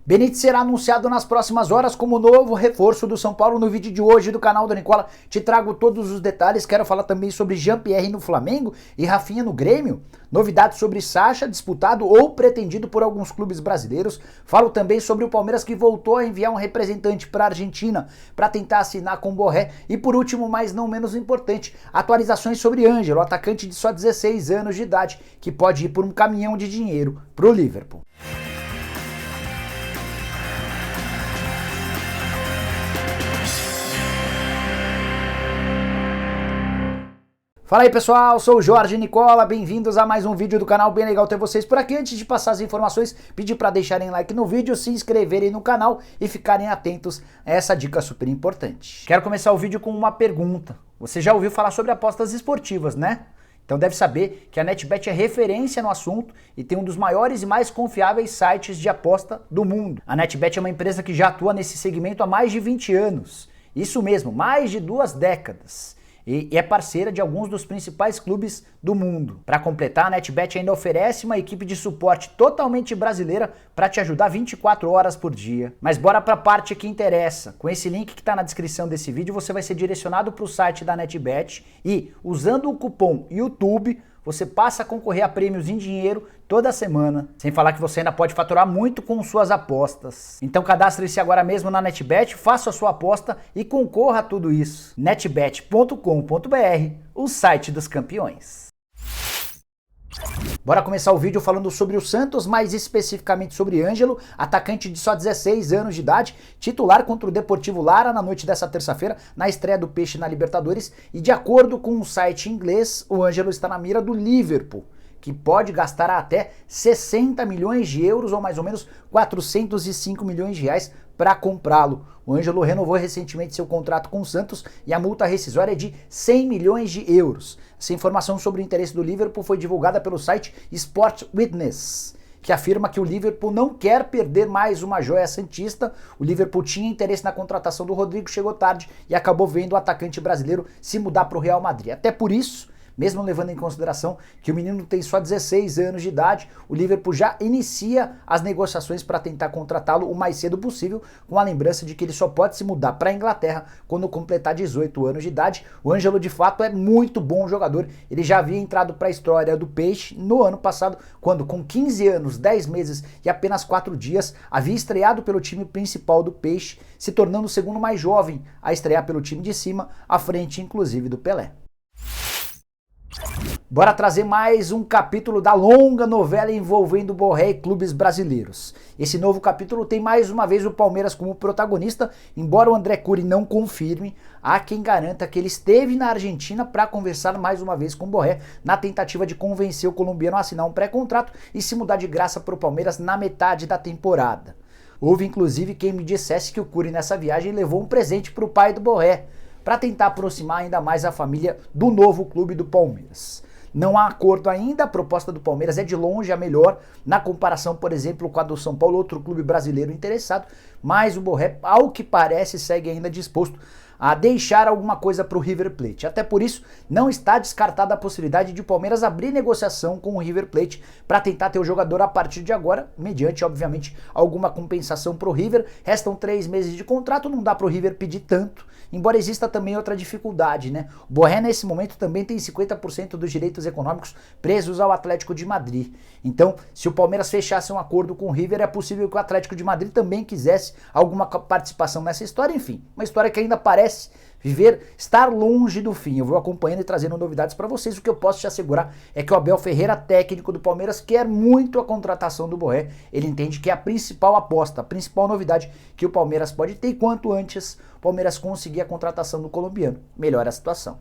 Benítez será anunciado nas próximas horas como novo reforço do São Paulo. No vídeo de hoje do canal do Nicola te trago todos os detalhes. Quero falar também sobre Jean-Pierre no Flamengo e Rafinha no Grêmio. Novidades sobre Sacha, disputado ou pretendido por alguns clubes brasileiros. Falo também sobre o Palmeiras, que voltou a enviar um representante para a Argentina para tentar assinar com o Borré. E por último, mas não menos importante, atualizações sobre Ângelo, atacante de só 16 anos de idade, que pode ir por um caminhão de dinheiro para o Liverpool. Fala aí pessoal, sou o Jorge Nicola, bem-vindos a mais um vídeo do canal, bem legal ter vocês por aqui. Antes de passar as informações, pedir para deixarem like no vídeo, se inscreverem no canal e ficarem atentos a essa dica super importante. Quero começar o vídeo com uma pergunta. Você já ouviu falar sobre apostas esportivas, né? Então deve saber que a NetBet é referência no assunto e tem um dos maiores e mais confiáveis sites de aposta do mundo. A NetBet é uma empresa que já atua nesse segmento há mais de 20 anos. Isso mesmo, mais de 2 décadas. E é parceira de alguns dos principais clubes do mundo. Para completar, a NetBet ainda oferece uma equipe de suporte totalmente brasileira para te ajudar 24 horas por dia. Mas bora para a parte que interessa. Com esse link que está na descrição desse vídeo, você vai ser direcionado para o site da NetBet e, usando o cupom YouTube, você passa a concorrer a prêmios em dinheiro toda semana, sem falar que você ainda pode faturar muito com suas apostas. Então cadastre-se agora mesmo na NetBet, faça a sua aposta e concorra a tudo isso. netbet.com.br, o site dos campeões. Bora começar o vídeo falando sobre o Santos, mais especificamente sobre Ângelo, atacante de só 16 anos de idade, titular contra o Deportivo Lara na noite dessa terça-feira, na estreia do Peixe na Libertadores, e de acordo com um site inglês, o Ângelo está na mira do Liverpool, que pode gastar até 60 milhões de euros, ou mais ou menos 405 milhões de reais, para comprá-lo. O Ângelo renovou recentemente seu contrato com o Santos e a multa rescisória é de 100 milhões de euros. Essa informação sobre o interesse do Liverpool foi divulgada pelo site Sport Witness, que afirma que o Liverpool não quer perder mais uma joia santista. O Liverpool tinha interesse na contratação do Rodrigo, chegou tarde e acabou vendo o atacante brasileiro se mudar para o Real Madrid. Até por isso, mesmo levando em consideração que o menino tem só 16 anos de idade, o Liverpool já inicia as negociações para tentar contratá-lo o mais cedo possível, com a lembrança de que ele só pode se mudar para a Inglaterra quando completar 18 anos de idade. O Ângelo de fato é muito bom jogador, ele já havia entrado para a história do Peixe no ano passado, quando com 15 anos, 10 meses e apenas 4 dias, havia estreado pelo time principal do Peixe, se tornando o segundo mais jovem a estrear pelo time de cima, à frente inclusive do Pelé. Bora trazer mais um capítulo da longa novela envolvendo Borré e clubes brasileiros. Esse novo capítulo tem mais uma vez o Palmeiras como protagonista, embora o André Curi não confirme, há quem garanta que ele esteve na Argentina para conversar mais uma vez com Borré, na tentativa de convencer o colombiano a assinar um pré-contrato e se mudar de graça para o Palmeiras na metade da temporada. Houve inclusive quem me dissesse que o Curi nessa viagem levou um presente para o pai do Borré, para tentar aproximar ainda mais a família do novo clube do Palmeiras. Não há acordo ainda, a proposta do Palmeiras é de longe a melhor, na comparação, por exemplo, com a do São Paulo, outro clube brasileiro interessado, mas o Borré, ao que parece, segue ainda disposto a deixar alguma coisa para o River Plate. Até por isso, não está descartada a possibilidade de o Palmeiras abrir negociação com o River Plate para tentar ter o jogador a partir de agora, mediante, obviamente, alguma compensação para o River. Restam 3 meses de contrato, não dá para o River pedir tanto, embora exista também outra dificuldade, né? O Borré, nesse momento, também tem 50% dos direitos econômicos presos ao Atlético de Madrid. Então, se o Palmeiras fechasse um acordo com o River, é possível que o Atlético de Madrid também quisesse alguma participação nessa história. Enfim, uma história que ainda parece estar longe do fim. Eu vou acompanhando e trazendo novidades para vocês. O que eu posso te assegurar é que o Abel Ferreira, técnico do Palmeiras, quer muito a contratação do Borré. Ele entende que é a principal aposta, a principal novidade que o Palmeiras pode ter, e quanto antes o Palmeiras conseguir a contratação do colombiano, melhora a situação.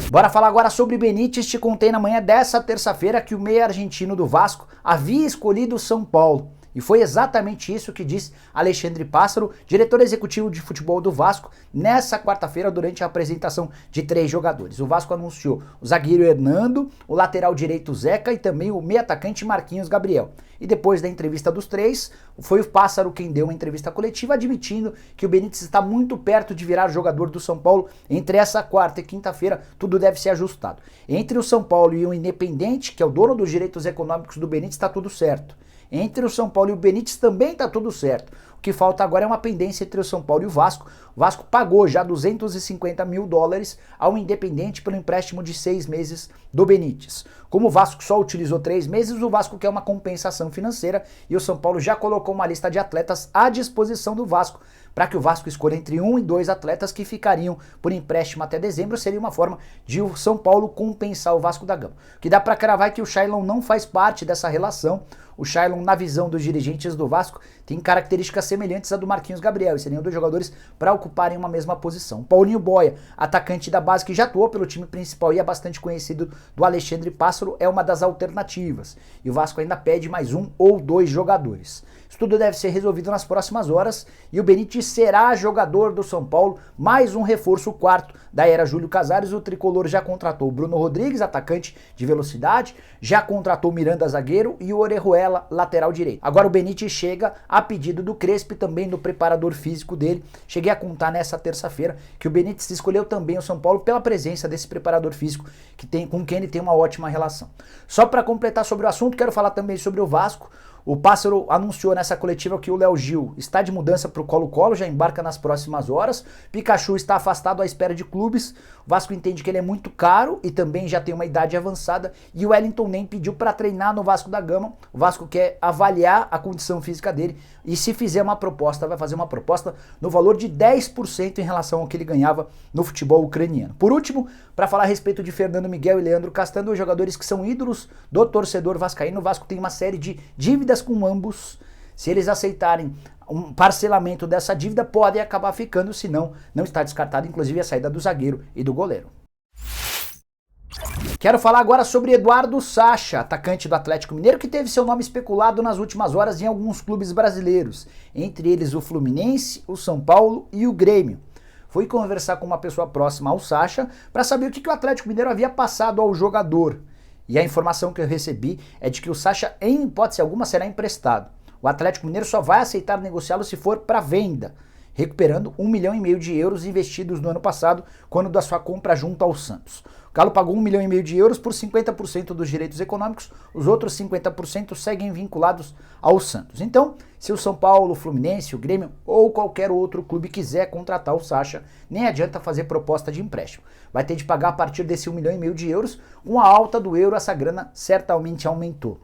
Bora falar agora sobre Benítez. Te contei na manhã dessa terça-feira que o meia argentino do Vasco havia escolhido o São Paulo. E foi exatamente isso que disse Alexandre Pássaro, diretor executivo de futebol do Vasco, nessa quarta-feira durante a apresentação de 3 jogadores. O Vasco anunciou o zagueiro Hernando, o lateral direito Zeca e também o meio atacante Marquinhos Gabriel. E depois da entrevista dos 3, foi o Pássaro quem deu uma entrevista coletiva admitindo que o Benítez está muito perto de virar jogador do São Paulo. Entre essa quarta e quinta-feira, tudo deve ser ajustado. Entre o São Paulo e o Independente, que é o dono dos direitos econômicos do Benítez, está tudo certo. Entre o São Paulo e o Benítez também está tudo certo. O que falta agora é uma pendência entre o São Paulo e o Vasco. O Vasco pagou já $250 mil ao Independente pelo empréstimo de 6 meses do Benítez. Como o Vasco só utilizou 3 meses, o Vasco quer uma compensação financeira e o São Paulo já colocou uma lista de atletas à disposição do Vasco para que o Vasco escolha entre 1 e 2 atletas que ficariam por empréstimo até dezembro. Seria uma forma de o São Paulo compensar o Vasco da Gama. O que dá para cravar é que o Shailon não faz parte dessa relação. O Shailon, na visão dos dirigentes do Vasco, tem características semelhantes à do Marquinhos Gabriel, e seriam dois jogadores para ocuparem uma mesma posição. Paulinho Boia, atacante da base que já atuou pelo time principal e é bastante conhecido do Alexandre Pássaro, é uma das alternativas. E o Vasco ainda pede mais 1 ou 2 jogadores. Isso tudo deve ser resolvido nas próximas horas e o Benítez será jogador do São Paulo, mais um reforço, o quarto da era Júlio Casares. O tricolor já contratou o Bruno Rodrigues, atacante de velocidade, já contratou o Miranda, zagueiro, e o Orejuela, lateral direito. Agora o Benítez chega a pedido do Crespi, também do preparador físico dele. Cheguei a contar nessa terça-feira que o Benítez escolheu também o São Paulo pela presença desse preparador físico com quem ele tem uma ótima relação. Só para completar sobre o assunto, quero falar também sobre o Vasco. O Pássaro anunciou nessa coletiva que o Léo Gil está de mudança para o Colo-Colo, já embarca nas próximas horas. Pikachu está afastado à espera de clubes. O Vasco entende que ele é muito caro e também já tem uma idade avançada. E o Wellington nem pediu para treinar no Vasco da Gama. O Vasco quer avaliar a condição física dele e, se fizer uma proposta, vai fazer uma proposta no valor de 10% em relação ao que ele ganhava no futebol ucraniano. Por último, para falar a respeito de Fernando Miguel e Leandro Castan, dois jogadores que são ídolos do torcedor vascaíno. O Vasco tem uma série de dívidas com ambos. Se eles aceitarem um parcelamento dessa dívida, podem acabar ficando, senão não está descartado inclusive a saída do zagueiro e do goleiro. Quero falar agora sobre Eduardo Sacha, atacante do Atlético Mineiro, que teve seu nome especulado nas últimas horas em alguns clubes brasileiros, entre eles o Fluminense, o São Paulo e o Grêmio. Fui conversar com uma pessoa próxima ao Sacha para saber o que o Atlético Mineiro havia passado ao jogador. E a informação que eu recebi é de que o Sacha, em hipótese alguma, será emprestado. O Atlético Mineiro só vai aceitar negociá-lo se for para venda, recuperando 1,5 milhão de euros investidos no ano passado, quando da sua compra junto ao Santos. O Galo pagou 1,5 milhão de euros por 50% dos direitos econômicos, os outros 50% seguem vinculados ao Santos. Então, se o São Paulo, o Fluminense, o Grêmio ou qualquer outro clube quiser contratar o Sacha, nem adianta fazer proposta de empréstimo. Vai ter de pagar a partir desse 1,5 milhão de euros. Com a alta do euro, essa grana certamente aumentou.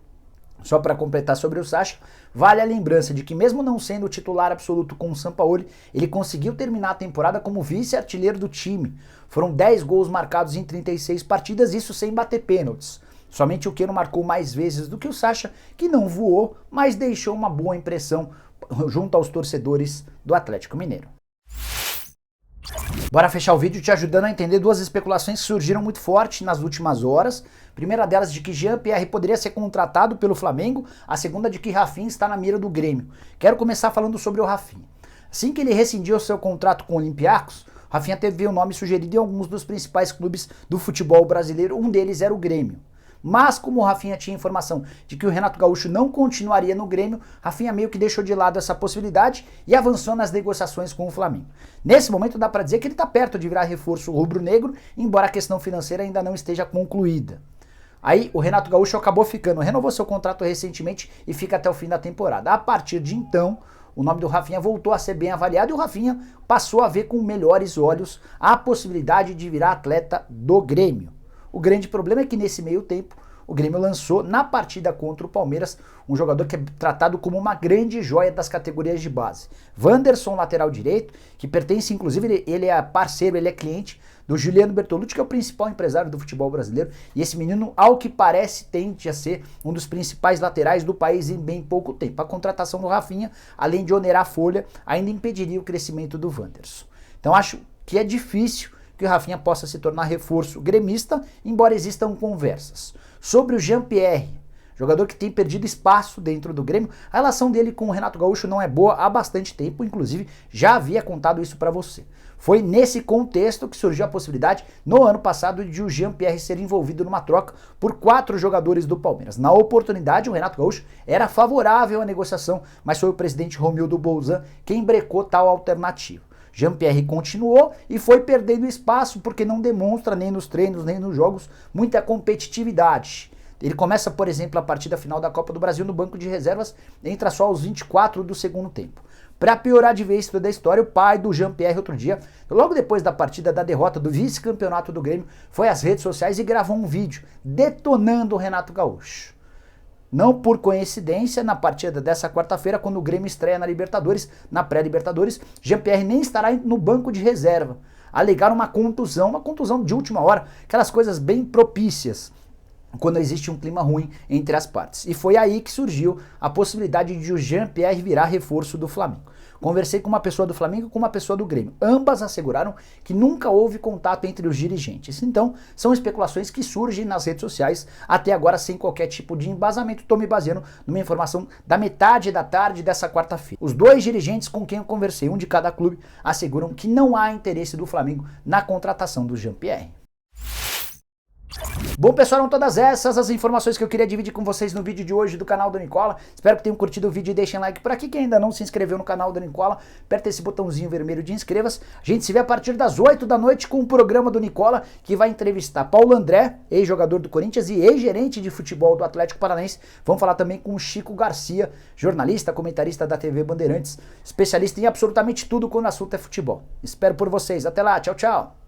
Só para completar sobre o Sacha, vale a lembrança de que, mesmo não sendo o titular absoluto com o Sampaoli, ele conseguiu terminar a temporada como vice-artilheiro do time. Foram 10 gols marcados em 36 partidas, isso sem bater pênaltis. Somente o Keno marcou mais vezes do que o Sacha, que não voou, mas deixou uma boa impressão junto aos torcedores do Atlético Mineiro. Bora fechar o vídeo te ajudando a entender duas especulações que surgiram muito forte nas últimas horas. Primeira delas de que Jean-Pierre poderia ser contratado pelo Flamengo, a segunda de que Rafinha está na mira do Grêmio. Quero começar falando sobre o Rafinha. Assim que ele rescindiu seu contrato com o Olympiacos, Rafinha teve o nome sugerido em alguns dos principais clubes do futebol brasileiro, um deles era o Grêmio. Mas como o Rafinha tinha informação de que o Renato Gaúcho não continuaria no Grêmio, Rafinha meio que deixou de lado essa possibilidade e avançou nas negociações com o Flamengo. Nesse momento dá para dizer que ele está perto de virar reforço rubro-negro, embora a questão financeira ainda não esteja concluída. Aí o Renato Gaúcho acabou ficando, renovou seu contrato recentemente e fica até o fim da temporada. A partir de então, o nome do Rafinha voltou a ser bem avaliado e o Rafinha passou a ver com melhores olhos a possibilidade de virar atleta do Grêmio. O grande problema é que nesse meio tempo o Grêmio lançou na partida contra o Palmeiras um jogador que é tratado como uma grande joia das categorias de base. Wanderson, lateral direito, que pertence, inclusive, ele é parceiro, ele é cliente do Juliano Bertolucci, que é o principal empresário do futebol brasileiro. E esse menino, ao que parece, tende a ser um dos principais laterais do país em bem pouco tempo. A contratação do Rafinha, além de onerar a folha, ainda impediria o crescimento do Wanderson. Então acho que é difícil que o Rafinha possa se tornar reforço gremista, embora existam conversas. Sobre o Jean-Pierre, jogador que tem perdido espaço dentro do Grêmio, a relação dele com o Renato Gaúcho não é boa há bastante tempo, inclusive já havia contado isso para você. Foi nesse contexto que surgiu a possibilidade, no ano passado, de o Jean-Pierre ser envolvido numa troca por 4 jogadores do Palmeiras. Na oportunidade, o Renato Gaúcho era favorável à negociação, mas foi o presidente Romildo Bolzan quem brecou tal alternativa. Jean-Pierre continuou e foi perdendo espaço porque não demonstra nem nos treinos nem nos jogos muita competitividade. Ele começa, por exemplo, a partida final da Copa do Brasil no banco de reservas, entra só aos 24 do segundo tempo. Para piorar de vez toda a história, o pai do Jean-Pierre outro dia, logo depois da partida da derrota do vice-campeonato do Grêmio, foi às redes sociais e gravou um vídeo detonando o Renato Gaúcho. Não por coincidência, na partida dessa quarta-feira, quando o Grêmio estreia na Libertadores, na pré-Libertadores, Jean-Pierre nem estará no banco de reserva. Alegaram uma contusão de última hora, aquelas coisas bem propícias quando existe um clima ruim entre as partes. E foi aí que surgiu a possibilidade de o Jean-Pierre virar reforço do Flamengo. Conversei com uma pessoa do Flamengo e com uma pessoa do Grêmio. Ambas asseguraram que nunca houve contato entre os dirigentes. Então, são especulações que surgem nas redes sociais, até agora sem qualquer tipo de embasamento. Estou me baseando numa informação da metade da tarde dessa quarta-feira. Os dois dirigentes com quem eu conversei, um de cada clube, asseguram que não há interesse do Flamengo na contratação do Jean-Pierre. Bom, pessoal, eram todas essas as informações que eu queria dividir com vocês no vídeo de hoje do canal do Nicola. Espero que tenham curtido o vídeo e deixem like por aqui. Quem ainda não se inscreveu no canal do Nicola, aperta esse botãozinho vermelho de inscreva-se. A gente se vê a partir das 8 da noite com o programa do Nicola, que vai entrevistar Paulo André, ex-jogador do Corinthians e ex-gerente de futebol do Atlético Paranaense. Vamos falar também com o Chico Garcia, jornalista, comentarista da TV Bandeirantes, especialista em absolutamente tudo quando o assunto é futebol. Espero por vocês. Até lá. Tchau, tchau.